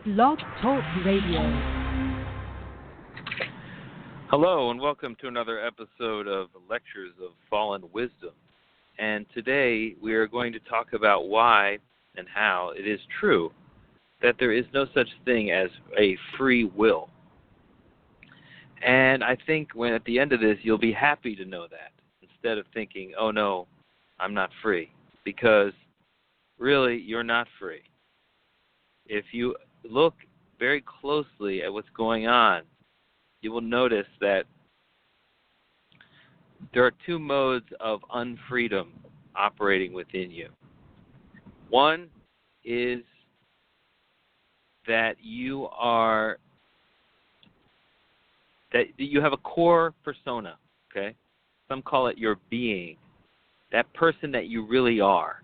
Blog Talk Radio. Hello, and welcome to another episode of Lectures of Fallen Wisdom. And today we are going to talk about why and how it is true that there is no such thing as a free will. And I think when at the end of this, you'll be happy to know that, instead of thinking, oh no, I'm not free. Because really, you're not free. If you look very closely at what's going on, you will notice that there are two modes of unfreedom operating within you. One is that you have a core persona, okay? Some call it your being, that person that you really are.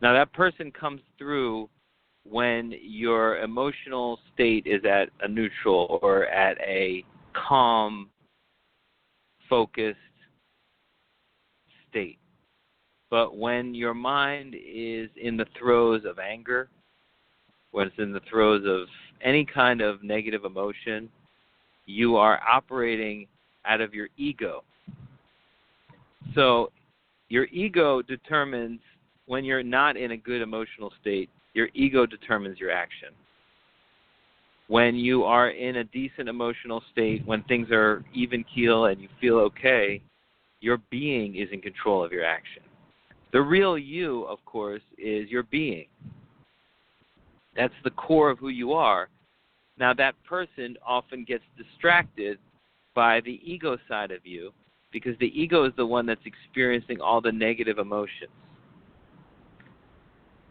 Now that person comes through when your emotional state is at a neutral or at a calm, focused state. But when your mind is in the throes of anger, when it's in the throes of any kind of negative emotion, you are operating out of your ego. So your ego determines, when you're not in a good emotional state, your ego determines your action. When you are in a decent emotional state, when things are even keel and you feel okay, your being is in control of your action. The real you, of course, is your being. That's the core of who you are. Now that person often gets distracted by the ego side of you, because the ego is the one that's experiencing all the negative emotions.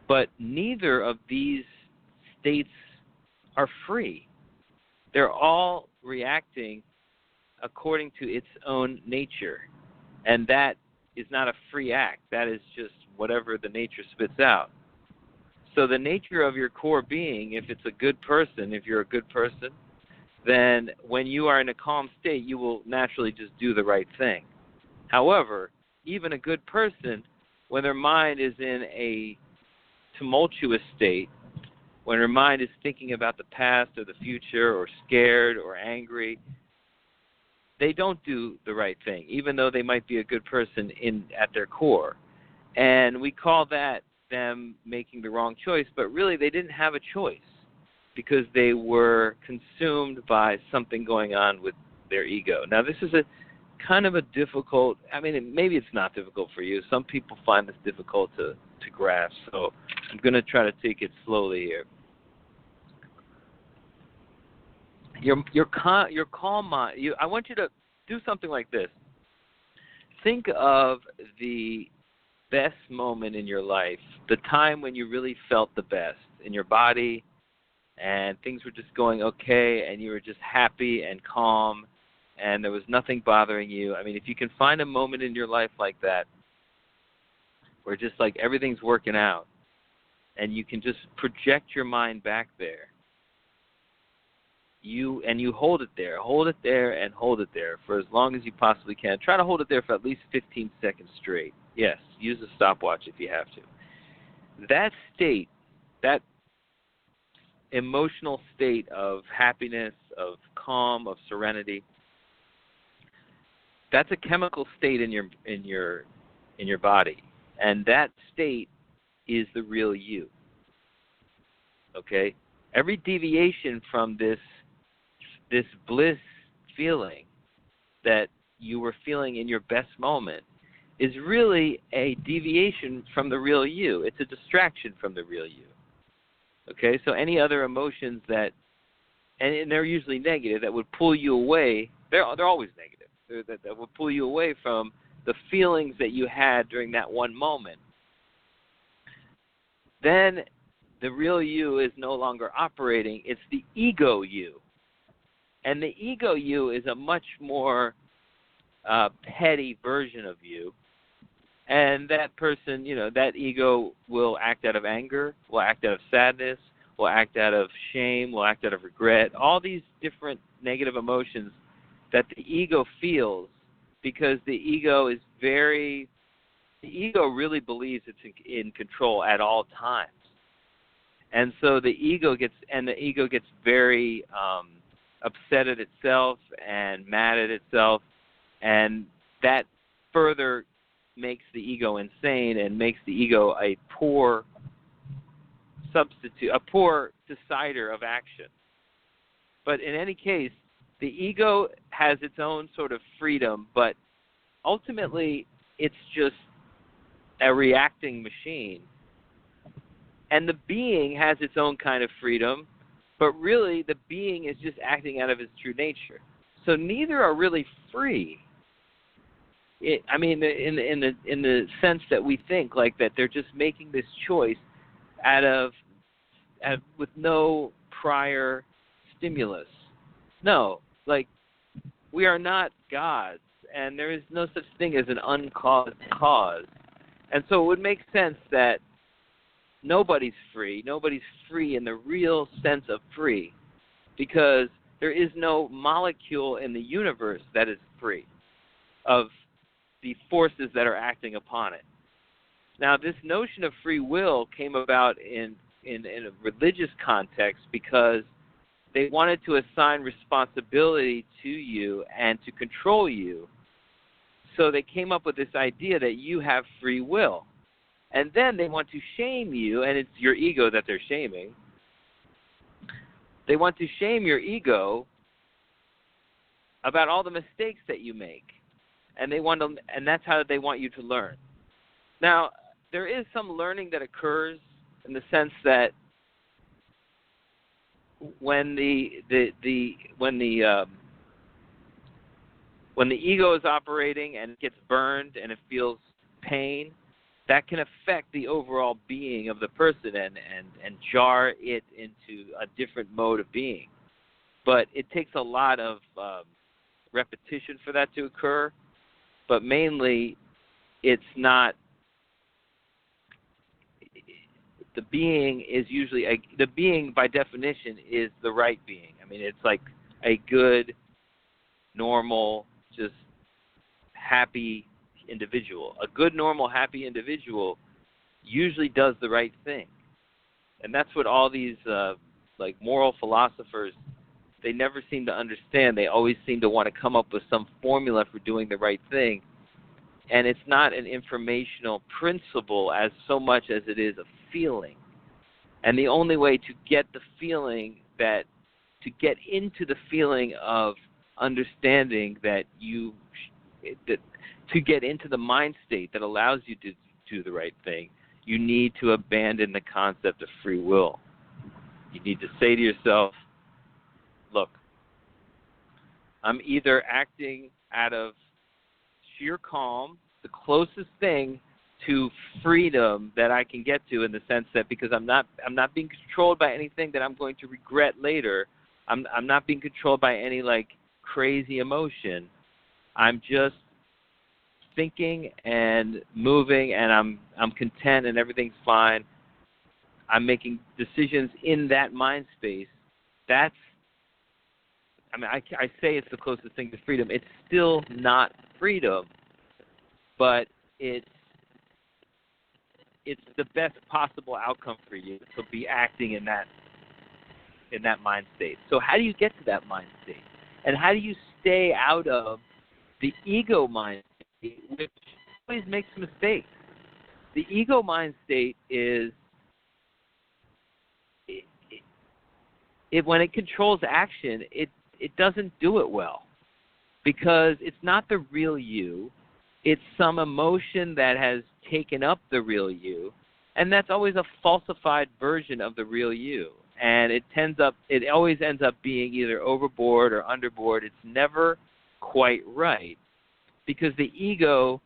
But neither of these states are free. They're all reacting according to its own nature. And that is not a free act. That is just whatever the nature spits out. So the nature of your core being, if it's a good person, if you're a good person, then when you are in a calm state, you will naturally just do the right thing. However, even a good person, when their mind is in a tumultuous state, when her mind is thinking about the past or the future or scared or angry, they don't do the right thing, even though they might be a good person at their core. And we call that them making the wrong choice, but really they didn't have a choice because they were consumed by something going on with their ego. Now this is a kind of a difficult, maybe it's not difficult for you. Some people find this difficult to grasp, so I'm going to try to take it slowly here. Your calm mind, I want you to do something like this. Think of the best moment in your life, the time when you really felt the best in your body and things were just going okay and you were just happy and calm and there was nothing bothering you. If you can find a moment in your life like that where just like everything's working out and you can just project your mind back there, you hold it there and hold it there for as long as you possibly can. Try to hold it there for at least 15 seconds straight. Yes, use a stopwatch if you have to. That state, that emotional state of happiness, of calm, of serenity, that's a chemical state in your body. And that state is the real you. Okay? Every deviation from this bliss feeling that you were feeling in your best moment is really a deviation from the real you. It's a distraction from the real you. Okay? So any other emotions that, and they're usually negative, that would pull you away, they're always negative, that would pull you away from the feelings that you had during that one moment, then the real you is no longer operating. It's the ego you. And the ego you is a much more petty version of you. And that person, that ego will act out of anger, will act out of sadness, will act out of shame, will act out of regret, all these different negative emotions that the ego feels, because the ego really believes it's in control at all times. And so the ego gets very upset at itself and mad at itself, and that further makes the ego insane and makes the ego a poor substitute, a poor decider of action. But in any case, the ego has its own sort of freedom, but ultimately it's just a reacting machine. And the being has its own kind of freedom, but really the being is just acting out of its true nature. So neither are really free. In the sense that we think like that they're just making this choice with no prior stimulus. No, like we are not gods, and there is no such thing as an uncaused cause. And so it would make sense that nobody's free. Nobody's free in the real sense of free, because there is no molecule in the universe that is free of the forces that are acting upon it. Now, this notion of free will came about in a religious context because they wanted to assign responsibility to you and to control you. So they came up with this idea that you have free will. And then they want to shame you, and it's your ego that they're shaming. They want to shame your ego about all the mistakes that you make. And that's how they want you to learn. Now, there is some learning that occurs in the sense that when the ego is operating and it gets burned and it feels pain, that can affect the overall being of the person and jar it into a different mode of being. But it takes a lot of repetition for that to occur. But mainly, it's not. The being is usually the being by definition is the right being. I mean, it's like a good, normal, just happy individual. A good, normal, happy individual usually does the right thing, and that's what all these like moral philosophers, they never seem to understand. They always seem to want to come up with some formula for doing the right thing. And it's not an informational principle as so much as it is a feeling. And the only way to get the feeling to get into the feeling of understanding to get into the mind state that allows you to do the right thing, you need to abandon the concept of free will. You need to say to yourself, look, I'm either acting out of sheer calm, the closest thing to freedom that I can get to, in the sense that because I'm not being controlled by anything that I'm going to regret later. I'm not being controlled by any like crazy emotion. I'm just thinking and moving, and I'm content and everything's fine. I'm making decisions in that mind space. I say it's the closest thing to freedom. It's still not freedom, but it's the best possible outcome for you to be acting in that mind state. So how do you get to that mind state? And how do you stay out of the ego mind state, which always makes mistakes? The ego mind state is when it controls action, it doesn't do it well, because it's not the real you. It's some emotion that has taken up the real you, and that's always a falsified version of the real you. And it always ends up being either overboard or underboard. It's never quite right, because the ego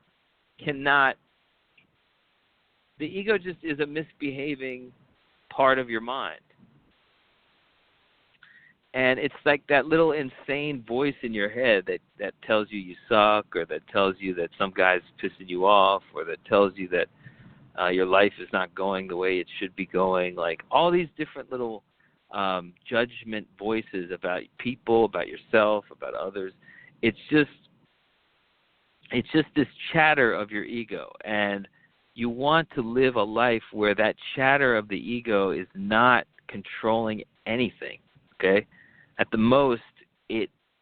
just is a misbehaving part of your mind. And it's like that little insane voice in your head that tells you suck, or that tells you that some guy's pissing you off, or that tells you that your life is not going the way it should be going. Like all these different little judgment voices about people, about yourself, about others. It's just this chatter of your ego. And you want to live a life where that chatter of the ego is not controlling anything, okay? At the most,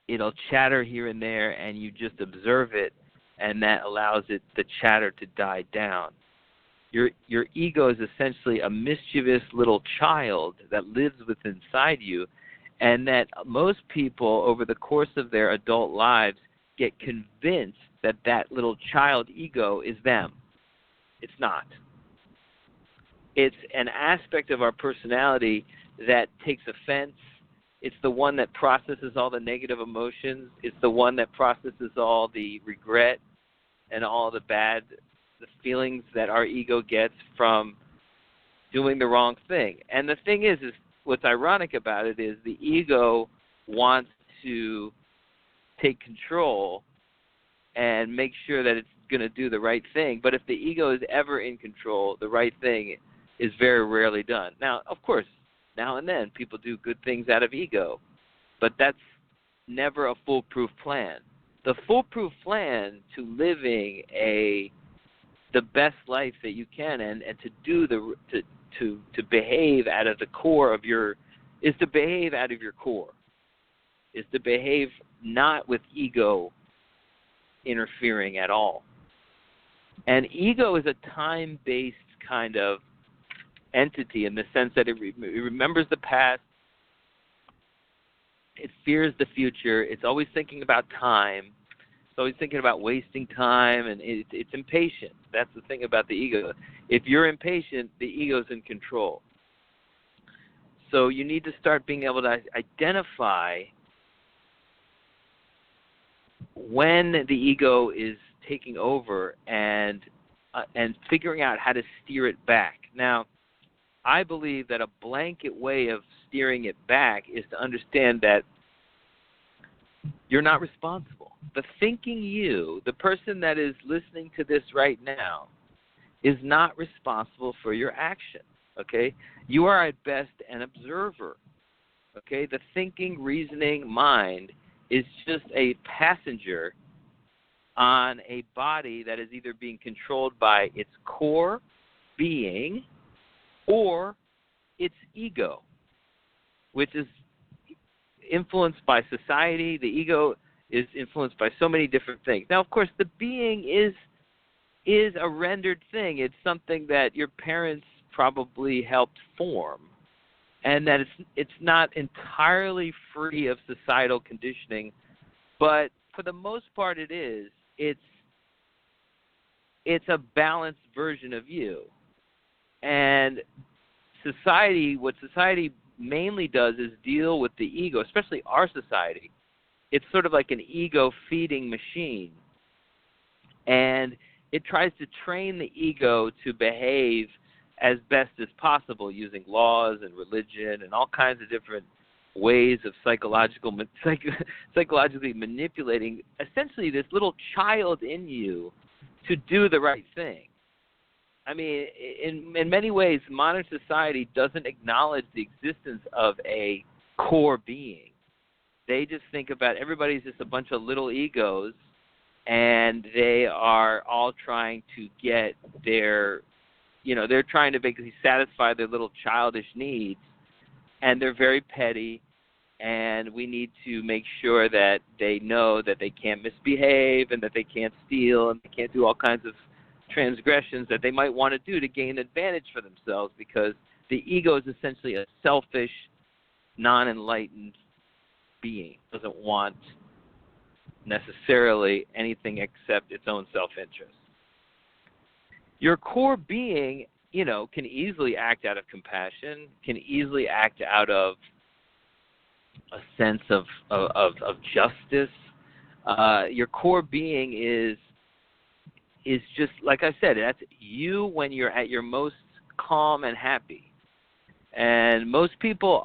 it'll chatter here and there, and you just observe it, and that allows the chatter to die down. Your ego is essentially a mischievous little child that lives within inside you, and that most people over the course of their adult lives get convinced that that little child ego is them. It's not. It's an aspect of our personality that takes offense. It's the one that processes all the negative emotions. It's the one that processes all the regret and all the feelings that our ego gets from doing the wrong thing. And the thing is what's ironic about it is the ego wants to take control and make sure that it's going to do the right thing. But if the ego is ever in control, the right thing is very rarely done. Now, of course, now and then people do good things out of ego, but that's never a foolproof plan. The foolproof plan to living the best life that you can and to do to behave out of the core of is to behave out of your core, is to behave not with ego interfering at all. And ego is a time-based kind of entity in the sense that it remembers the past, it fears the future, it's always thinking about time, it's always thinking about wasting time, and it's impatient. That's the thing about the ego. If you're impatient, the ego's in control. So you need to start being able to identify when the ego is taking over and figuring out how to steer it back. Now, I believe that a blanket way of steering it back is to understand that you're not responsible. The thinking you, the person that is listening to this right now, is not responsible for your action, okay? You are at best an observer, okay? The thinking, reasoning mind is just a passenger on a body that is either being controlled by its core being or its ego, which is influenced by society. The ego is influenced by so many different things. Now, of course, the being is a rendered thing. It's something that your parents probably helped form, and that it's not entirely free of societal conditioning, but for the most part it is. It's a balanced version of you. And what society mainly does is deal with the ego, especially our society. It's sort of like an ego-feeding machine. And it tries to train the ego to behave as best as possible using laws and religion and all kinds of different ways of psychologically manipulating essentially this little child in you to do the right thing. I mean, in many ways, modern society doesn't acknowledge the existence of a core being. They just think about everybody's just a bunch of little egos, and they are all trying to get they're trying to basically satisfy their little childish needs, and they're very petty, and we need to make sure that they know that they can't misbehave and that they can't steal and they can't do all kinds of transgressions that they might want to do to gain advantage for themselves, because the ego is essentially a selfish, non-enlightened being. It doesn't want necessarily anything except its own self-interest. Your core being, can easily act out of compassion, can easily act out of a sense of justice. Your core being is just, like I said, that's you when you're at your most calm and happy. And most people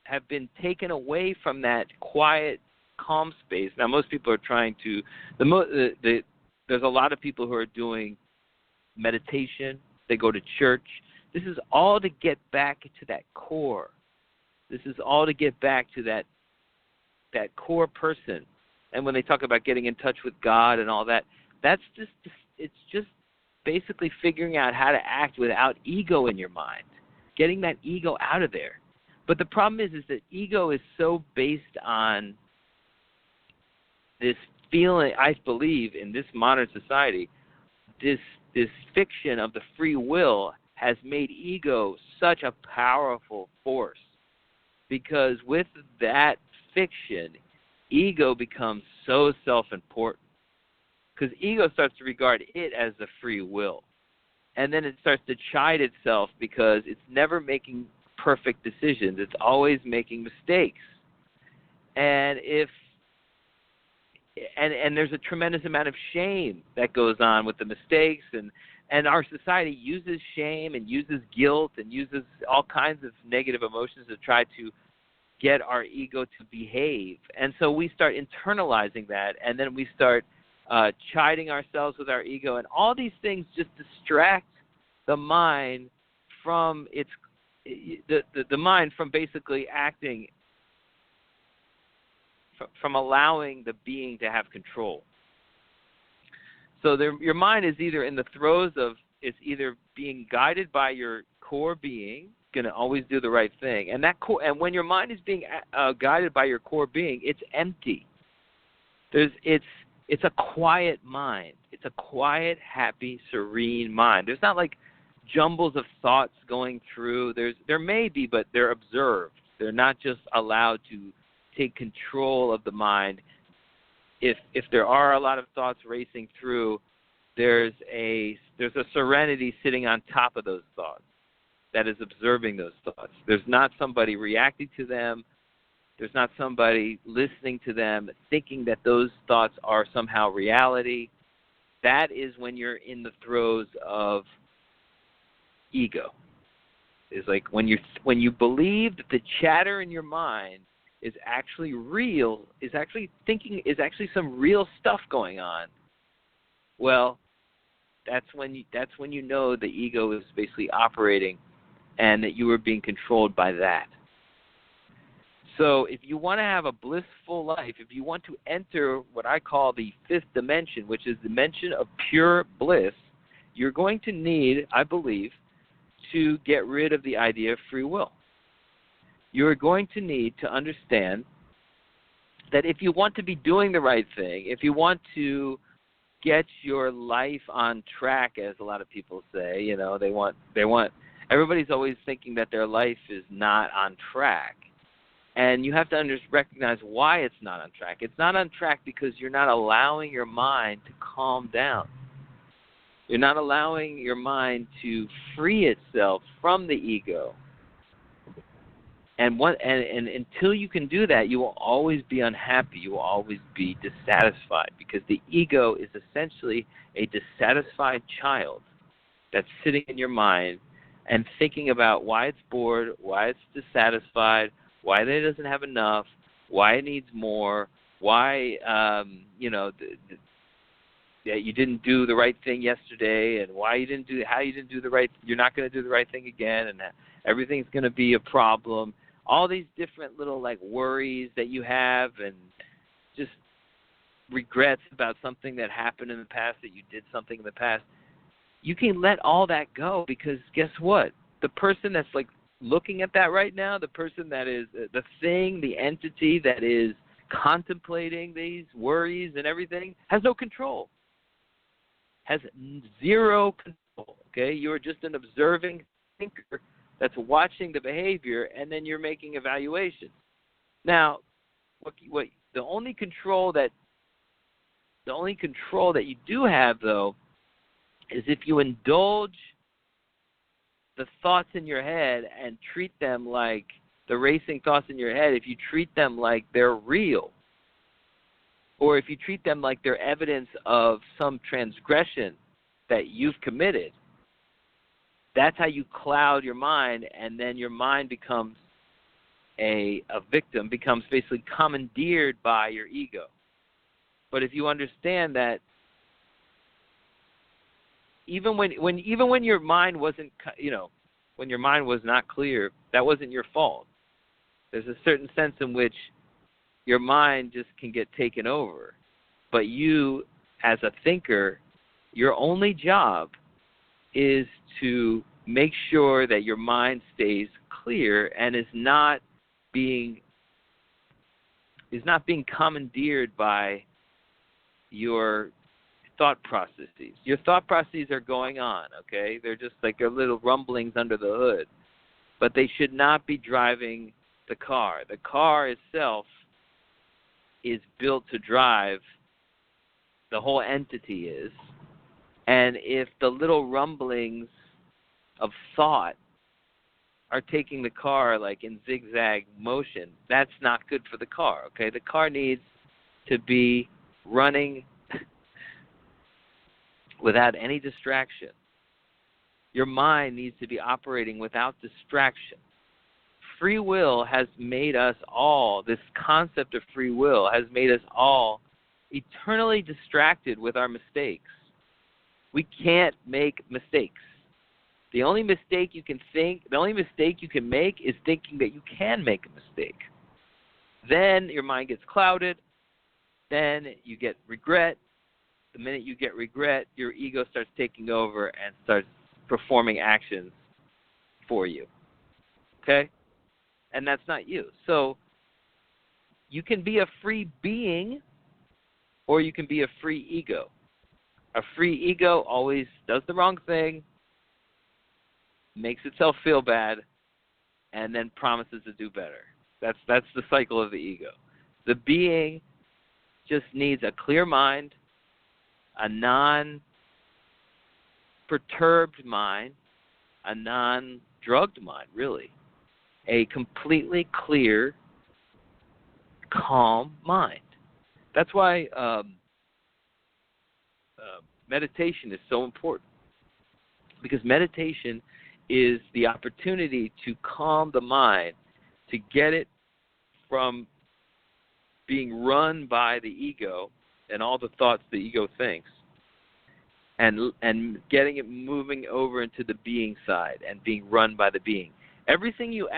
have been taken away from that quiet, calm space. Now, most people are trying to. There's a lot of people who are doing meditation. They go to church. This is all to get back to that core. This is all to get back to that core person. And when they talk about getting in touch with God and all that, it's just basically figuring out how to act without ego in your mind, getting that ego out of there. But the problem is that ego is so based on this feeling, I believe, in this modern society, this fiction of the free will has made ego such a powerful force, because with that fiction, ego becomes so self-important, because ego starts to regard it as the free will, and then it starts to chide itself because it's never making perfect decisions. It's always making mistakes, and there's a tremendous amount of shame that goes on with the mistakes, and our society uses shame and uses guilt and uses all kinds of negative emotions to try to get our ego to behave. And so we start internalizing that, and then we start chiding ourselves with our ego, and all these things just distract the mind from the mind from basically acting, from allowing the being to have control. So your mind is either in the throes of, it's either being guided by your core being, going to always do the right thing, and and when your mind is being guided by your core being, it's empty. It's a quiet mind. It's a quiet, happy, serene mind. There's not like jumbles of thoughts going through. There may be, but they're observed. They're not just allowed to take control of the mind. If there are a lot of thoughts racing through, there's a serenity sitting on top of those thoughts that is observing those thoughts. There's not somebody reacting to them. There's not somebody listening to them, thinking that those thoughts are somehow reality. That is when you're in the throes of ego. It's like when you believe that the chatter in your mind is actually real, is actually some real stuff going on. Well, that's when you know the ego is basically operating, and that you are being controlled by that. So if you want to have a blissful life, if you want to enter what I call the fifth dimension, which is the dimension of pure bliss, you're going to need, I believe, to get rid of the idea of free will. You're going to need to understand that if you want to be doing the right thing, if you want to get your life on track, as a lot of people say, they want everybody's always thinking that their life is not on track. And you have to recognize why it's not on track. It's not on track because you're not allowing your mind to calm down. You're not allowing your mind to free itself from the ego. And until you can do that, you will always be unhappy. You will always be dissatisfied, because the ego is essentially a dissatisfied child that's sitting in your mind and thinking about why it's bored, why it's dissatisfied, why it doesn't have enough, why it needs more, why that you didn't do the right thing yesterday, and how you didn't do the right. You're not going to do the right thing again, and everything's going to be a problem. All these different little worries that you have, and just regrets about something that happened in the past, that you did something in the past. You can let all that go, because guess what? The person that's looking at that right now, the person that is the thing, the entity that is contemplating these worries and everything, has no control. Has zero control. Okay, you're just an observing thinker that's watching the behavior, and then you're making evaluations. Now, the only control that you do have, though, is if you indulge the thoughts in your head and treat them like the racing thoughts in your head, if you treat them like they're real, or if you treat them like they're evidence of some transgression that you've committed, that's how you cloud your mind, and then your mind becomes a victim, becomes basically commandeered by your ego. But if you understand that even when your mind wasn't, when your mind was not clear, that wasn't your fault. There's a certain sense in which your mind just can get taken over. But you, as a thinker, your only job is to make sure that your mind stays clear and is not being commandeered by your thought processes. Your thought processes are going on, okay? They're just like a little rumblings under the hood. But they should not be driving the car. The car itself is built to drive. The whole entity is. And if the little rumblings of thought are taking the car like in zigzag motion, that's not good for the car, okay? The car needs to be running without any distraction. Your mind needs to be operating without distraction. Free will has made us all, this concept of free will has made us all eternally distracted with our mistakes. We can't make mistakes. The only mistake you can make is thinking that you can make a mistake. Then your mind gets clouded. Then you get regret. The minute you get regret, your ego starts taking over and starts performing actions for you. Okay? And that's not you. So you can be a free being or you can be a free ego. A free ego always does the wrong thing, makes itself feel bad, and then promises to do better. That's the cycle of the ego. The being just needs a clear mind, a non-perturbed mind, a non-drugged mind, really. A completely clear, calm mind. That's why meditation is so important. Because meditation is the opportunity to calm the mind, to get it from being run by the ego and all the thoughts the ego thinks, and getting it moving over into the being side and being run by the being. Every single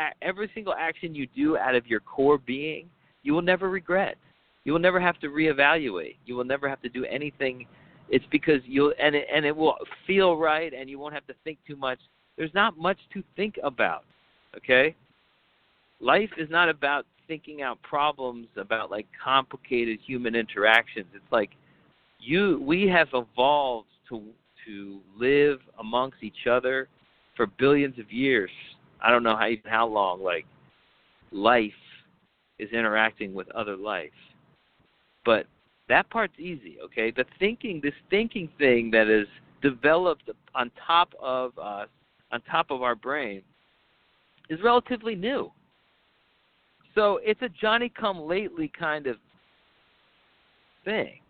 action you do out of your core being, you will never regret. You will never have to reevaluate. You will never have to do anything. It's because it will feel right, and you won't have to think too much. There's not much to think about, okay? Life is not about thinking out problems, about like complicated human interactions. It's like we have evolved to live amongst each other for billions of years. I don't know how long, like, life is interacting with other life. But that part's easy, okay? This thinking thing that is developed on top of us, on top of our brain, is relatively new. So it's a Johnny-come-lately kind of thing.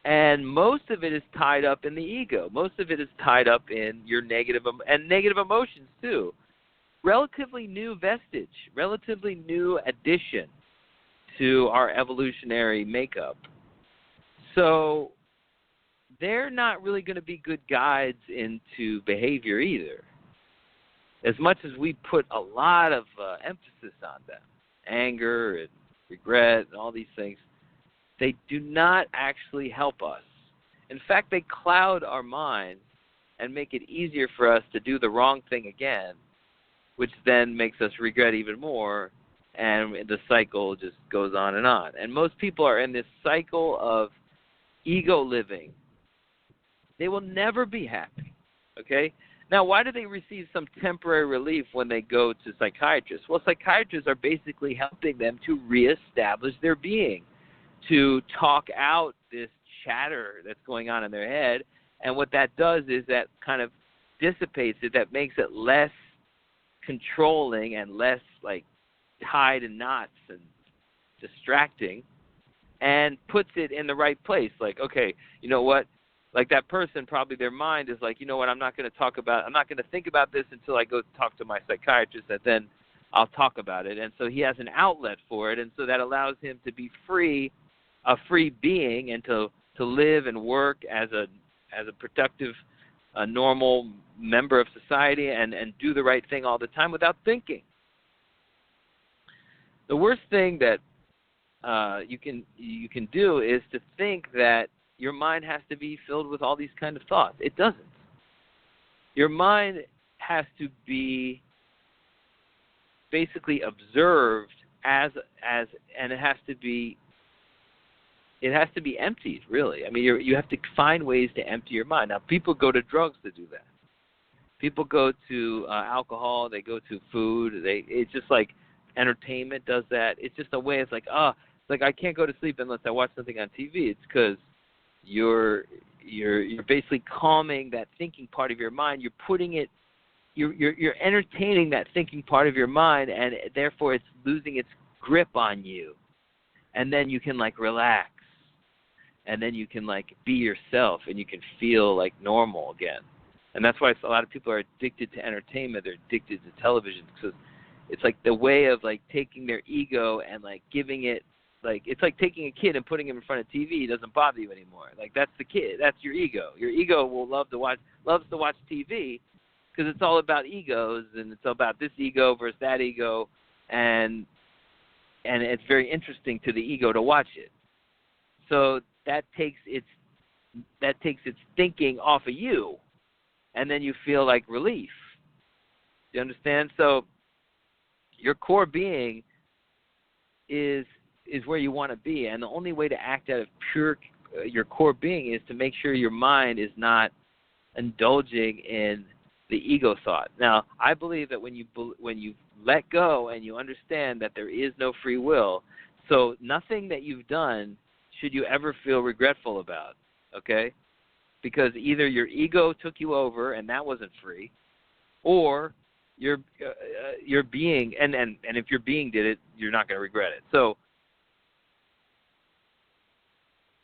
And most of it is tied up in the ego. Most of it is tied up in your negative emotions too. Relatively new vestige, relatively new addition to our evolutionary makeup. So they're not really going to be good guides into behavior either. As much as we put a lot of emphasis on them, anger and regret and all these things, they do not actually help us. In fact, they cloud our minds and make it easier for us to do the wrong thing again, which then makes us regret even more, and the cycle just goes on. And most people are in this cycle of ego living. They will never be happy, okay? Now, why do they receive some temporary relief when they go to psychiatrists? Well, psychiatrists are basically helping them to reestablish their being, to talk out this chatter that's going on in their head. And what that does is that kind of dissipates it, that makes it less controlling and less like tied in knots and distracting, and puts it in the right place. Like, okay, you know what? Like that person, probably their mind is like, you know what, I'm not going to think about this until I go talk to my psychiatrist, and then I'll talk about it. And so he has an outlet for it, and so that allows him to be free, a free being, and to live and work as a productive, a normal member of society, and do the right thing all the time without thinking. The worst thing that you can do is to think that your mind has to be filled with all these kind of thoughts. It doesn't. Your mind has to be basically observed and it has to be emptied, really. I mean, you have to find ways to empty your mind. Now, people go to drugs to do that. People go to alcohol. They go to food. It's just like entertainment does that. It's just a way. It's like, I can't go to sleep unless I watch something on TV. It's because you're basically calming that thinking part of your mind. You're putting it. You're entertaining that thinking part of your mind, and therefore it's losing its grip on you. And then you can relax. And then you can be yourself, and you can feel normal again. And that's why a lot of people are addicted to entertainment. They're addicted to television because it's the way of taking their ego and giving it it's like taking a kid and putting him in front of TV. It doesn't bother you anymore. That's the kid. That's your ego. Your ego loves to watch TV because it's all about egos, and it's all about this ego versus that ego, and it's very interesting to the ego to watch it. So that takes its thinking off of you, and then you feel relief. Do you understand? So your core being is where you want to be, and the only way to act out of pure your core being is to make sure your mind is not indulging in the ego thought. Now, I believe that when you let go and you understand that there is no free will, so nothing that you've done should you ever feel regretful about, okay? Because either your ego took you over and that wasn't free, or your being, and if your being did it, you're not going to regret it. So,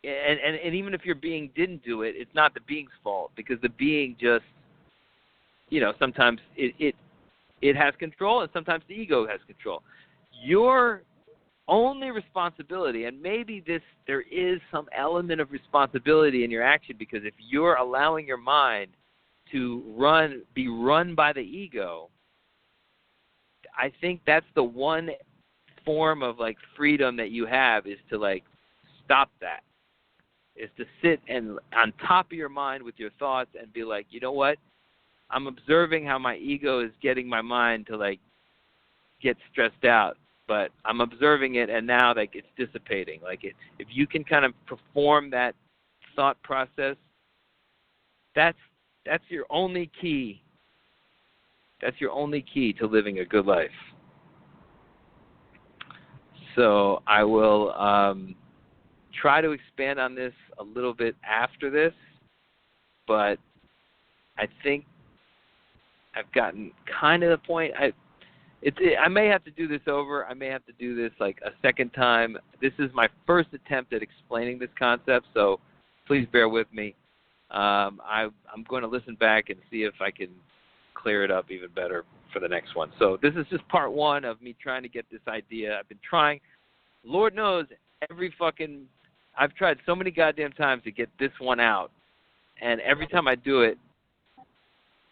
and even if your being didn't do it, it's not the being's fault, because the being just, sometimes it has control, and sometimes the ego has control. Your only responsibility, and maybe there is some element of responsibility in your action, because if you're allowing your mind to be run by the ego, I think that's the one form of freedom that you have, is to stop that, is to sit and on top of your mind with your thoughts and be like, you know what? I'm observing how my ego is getting my mind to get stressed out, but I'm observing it, and now it's dissipating. If you can kind of perform that thought process, that's your only key. That's your only key to living a good life. So I will try to expand on this a little bit after this, but I think I've gotten kind of the point. I may have to do this over. I may have to do this a second time. This is my first attempt at explaining this concept, so please bear with me. I'm going to listen back and see if I can clear it up even better for the next one. So this is just part one of me trying to get this idea. I've been trying, Lord knows, I've tried so many goddamn times to get this one out, and every time I do it,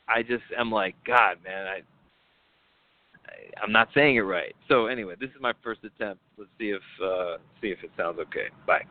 I just am like, God, man, I'm not saying it right. So anyway, this is my first attempt. Let's see if it sounds okay. Bye.